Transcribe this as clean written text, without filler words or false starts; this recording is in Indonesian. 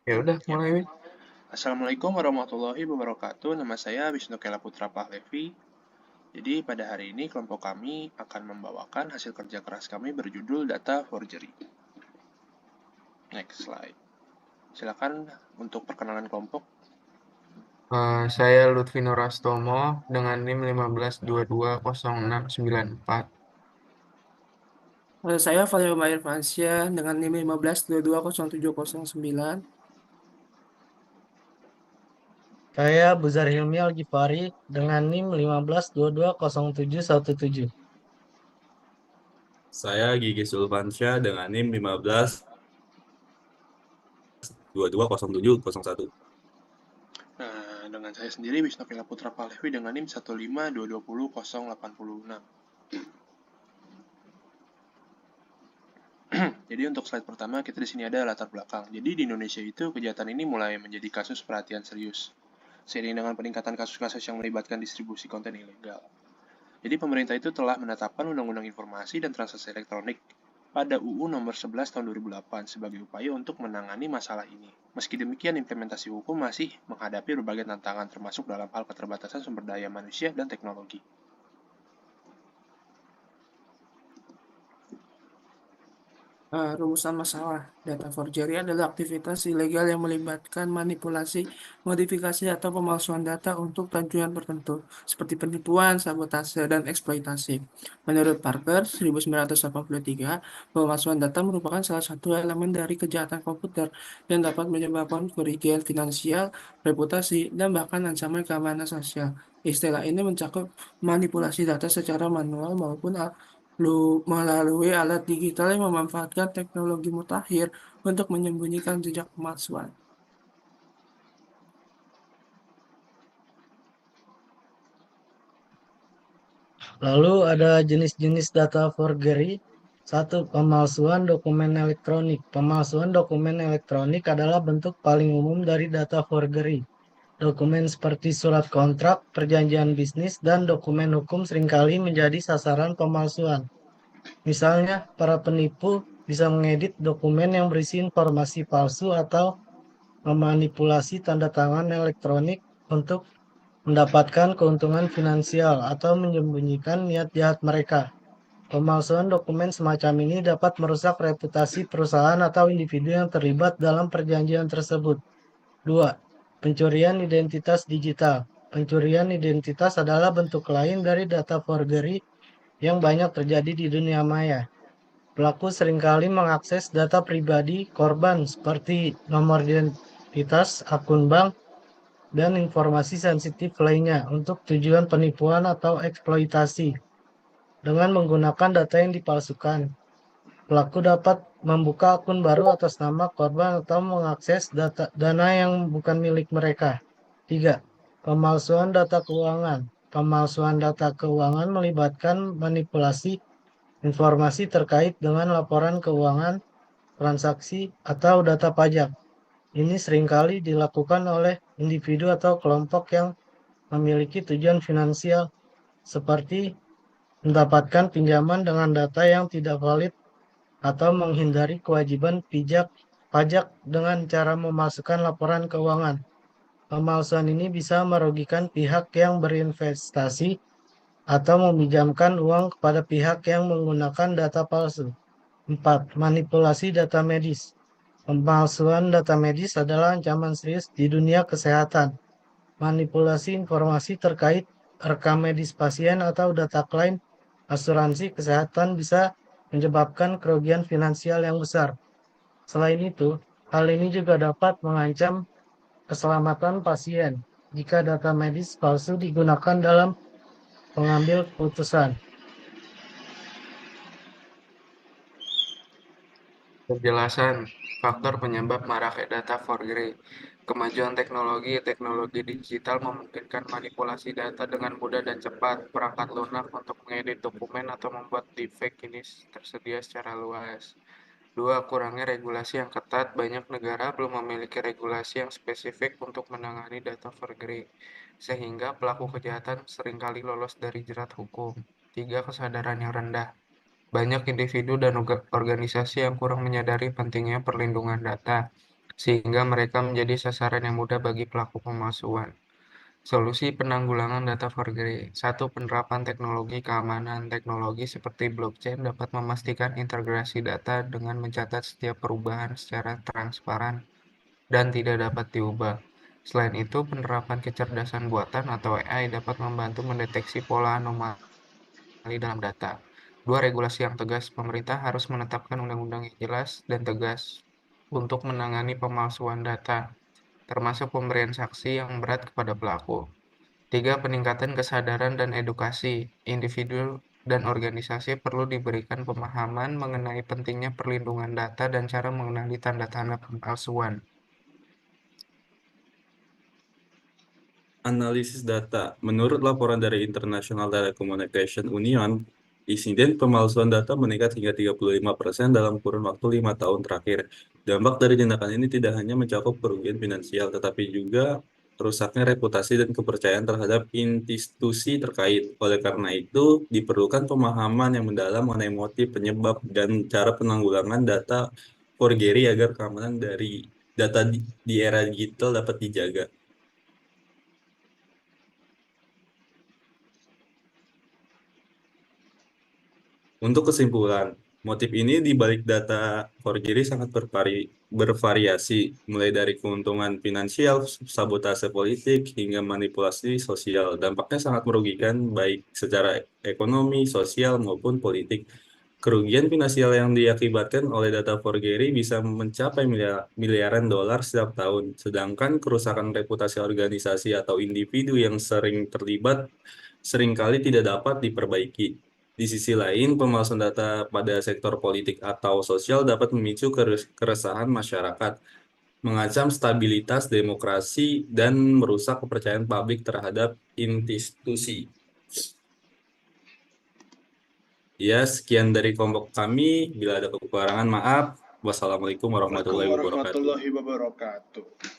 Ya udah, Ya. mulai, Win. Assalamualaikum warahmatullahi wabarakatuh. Nama saya Wisnu Kela Putra Pahlevi. Jadi pada hari ini kelompok kami akan membawakan hasil kerja keras kami berjudul Data Forgery. Next slide. Silakan untuk perkenalan kelompok. Saya Lutfi Nurastomo dengan NIM 15220694. Saya Valeo Mayer Fansia dengan NIM 15220709. Saya Buzar Hilmi Al-Ghifari dengan NIM 15220717. Saya Gigi Sulfansyah dengan NIM 15220701. Nah, dengan saya sendiri Wisnu Kela Putra Pahlevi dengan NIM 15220086. Jadi untuk slide pertama kita di sini ada latar belakang. Jadi di Indonesia itu kejahatan ini mulai menjadi kasus perhatian serius. Seiring dengan peningkatan kasus-kasus yang melibatkan distribusi konten ilegal. Jadi pemerintah itu telah menetapkan Undang-Undang Informasi dan Transaksi Elektronik pada UU Nomor 11 Tahun 2008 sebagai upaya untuk menangani masalah ini. Meski demikian, implementasi hukum masih menghadapi berbagai tantangan termasuk dalam hal keterbatasan sumber daya manusia dan teknologi. Rumusan masalah data forgery adalah aktivitas ilegal yang melibatkan manipulasi, modifikasi, atau pemalsuan data untuk tujuan tertentu, seperti penipuan, sabotase, dan eksploitasi. Menurut Parker, 1983, pemalsuan data merupakan salah satu elemen dari kejahatan komputer yang dapat menyebabkan kerugian finansial, reputasi, dan bahkan ancaman keamanan sosial. Istilah ini mencakup manipulasi data secara manual maupun melalui alat digital yang memanfaatkan teknologi mutakhir untuk menyembunyikan jejak pemalsuan. Lalu ada jenis-jenis data forgery. Satu, pemalsuan dokumen elektronik. Pemalsuan dokumen elektronik adalah bentuk paling umum dari data forgery. Dokumen seperti surat kontrak, perjanjian bisnis, dan dokumen hukum seringkali menjadi sasaran pemalsuan. Misalnya, para penipu bisa mengedit dokumen yang berisi informasi palsu atau memanipulasi tanda tangan elektronik untuk mendapatkan keuntungan finansial atau menyembunyikan niat jahat mereka. Pemalsuan dokumen semacam ini dapat merusak reputasi perusahaan atau individu yang terlibat dalam perjanjian tersebut. 2. Pencurian identitas digital. Pencurian identitas adalah bentuk lain dari data forgery yang banyak terjadi di dunia maya. Pelaku seringkali mengakses data pribadi korban seperti nomor identitas, akun bank, dan informasi sensitif lainnya untuk tujuan penipuan atau eksploitasi. Dengan menggunakan data yang dipalsukan, pelaku dapat membuka akun baru atas nama korban atau mengakses dana yang bukan milik mereka. 3. Pemalsuan data keuangan. Pemalsuan data keuangan melibatkan manipulasi informasi terkait dengan laporan keuangan, transaksi, atau data pajak. Ini seringkali dilakukan oleh individu atau kelompok yang memiliki tujuan finansial, seperti mendapatkan pinjaman dengan data yang tidak valid atau menghindari kewajiban pajak dengan cara memasukkan laporan keuangan. Pemalsuan ini bisa merugikan pihak yang berinvestasi atau meminjamkan uang kepada pihak yang menggunakan data palsu. 4. Manipulasi data medis. Pemalsuan data medis adalah ancaman serius di dunia kesehatan. Manipulasi informasi terkait rekam medis pasien atau data klaim asuransi kesehatan bisa menyebabkan kerugian finansial yang besar. Selain itu, hal ini juga dapat mengancam keselamatan pasien jika data medis palsu digunakan dalam pengambil keputusan. Penjelasan faktor penyebab maraknya data forgery. Kemajuan teknologi digital memungkinkan manipulasi data dengan mudah dan cepat. Perangkat lunak untuk mengedit dokumen atau membuat deepfake kini tersedia secara luas. 2. Kurangnya regulasi yang ketat. Banyak negara belum memiliki regulasi yang spesifik untuk menangani data forgery, sehingga pelaku kejahatan seringkali lolos dari jerat hukum. 3. Kesadaran yang rendah. Banyak individu dan organisasi yang kurang menyadari pentingnya perlindungan data. sehingga mereka menjadi sasaran yang mudah bagi pelaku pemalsuan. Solusi penanggulangan data forgery. 1. Penerapan teknologi keamanan. Teknologi seperti blockchain dapat memastikan integrasi data dengan mencatat setiap perubahan secara transparan dan tidak dapat diubah. Selain itu, penerapan kecerdasan buatan atau AI dapat membantu mendeteksi pola anomali dalam data. 2. Regulasi yang tegas. Pemerintah harus menetapkan undang-undang yang jelas dan tegas untuk menangani pemalsuan data, termasuk pemberian sanksi yang berat kepada pelaku. 3. Peningkatan kesadaran dan edukasi. Individu dan organisasi perlu diberikan pemahaman mengenai pentingnya perlindungan data dan cara mengenali tanda-tanda pemalsuan. Analisis data. Menurut laporan dari International Telecommunication Union, insiden pemalsuan data meningkat hingga 35% dalam kurun waktu 5 tahun terakhir. Dampak dari tindakan ini tidak hanya mencakup kerugian finansial, tetapi juga rusaknya reputasi dan kepercayaan terhadap institusi terkait. Oleh karena itu, diperlukan pemahaman yang mendalam mengenai motif, penyebab, dan cara penanggulangan data forgery agar keamanan dari data di era digital dapat dijaga. Untuk kesimpulan, motif ini di balik data forgery sangat bervariasi, mulai dari keuntungan finansial, sabotase politik, hingga manipulasi sosial. Dampaknya sangat merugikan baik secara ekonomi, sosial, maupun politik. Kerugian finansial yang diakibatkan oleh data forgery bisa mencapai miliaran dolar setiap tahun, sedangkan kerusakan reputasi organisasi atau individu yang sering terlibat seringkali tidak dapat diperbaiki. Di sisi lain, pemalsuan data pada sektor politik atau sosial dapat memicu keresahan masyarakat, mengancam stabilitas demokrasi, dan merusak kepercayaan publik terhadap institusi. Ya, sekian dari kelompok kami. Bila ada kekurangan, maaf. Wassalamualaikum warahmatullahi wabarakatuh. warahmatullahi wabarakatuh.